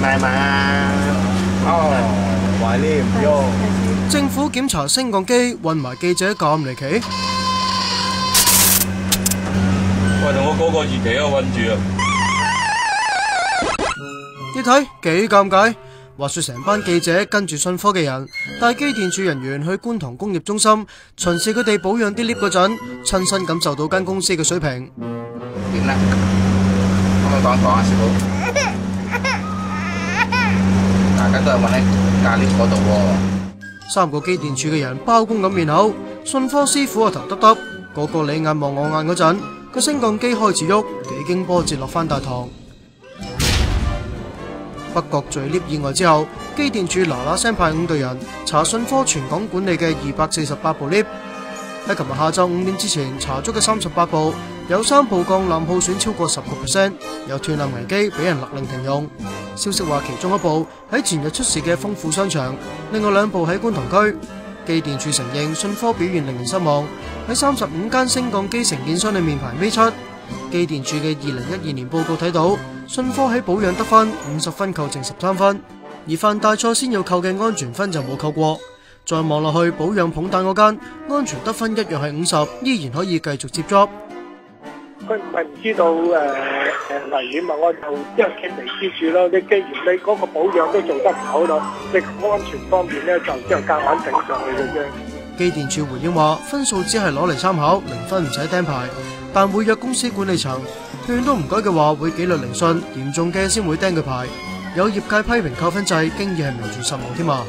奶嘛？哦，懷念喲。政府檢查升降機，運埋記者咁離奇。喂，同我嗰個熱氣啊，韞住啊！你睇幾尷尬。話說成班記者跟住信科嘅人帶機電處人員去觀塘工業中心巡視佢哋保養啲 lift 嗰陣，親身感受到間公司嘅水平。點咧？可唔可以講啊，師傅？大家都係揾喺架 lift 嗰度喎。三個機電處嘅人包公咁面口，信科師傅個頭耷耷，個個你眼望我眼嗰陣，個升降機開始喐，幾經波折落翻大堂。北角墜 lift 意外之後，機電處嗱聲派5隊人查信科全港管理嘅248部 lift。喺琴日下晝5點之前查足嘅38部，有3部鋼纜耗損超過10%，有斷纜危機，俾人勒令停用。消息話其中一部喺前日出事嘅豐富商場，另外2部喺觀塘區。機電處承認信科表現令人失望，喺35間升降機承建商裏面排尾7。機電處嘅2012年報告睇到，信科喺保養得分50分扣剩13分，而犯大錯先要扣嘅安全分就冇扣過。再望落去保養捧蛋嗰間，安全得分一樣係50，依然可以繼續接 job。佢唔係唔知道危險啊，我就因為見微知著咯。你既然你嗰個保養都做得唔好咯，你安全方面咧就即係夾硬頂上去嘅啫。機電處回應話，分數只係攞嚟參考，0分唔使釘牌，但會約公司管理層勸都唔改嘅話，會紀律聆訊，嚴重嘅先會釘佢牌。有業界批評扣分制，經已係名存實亡添啊！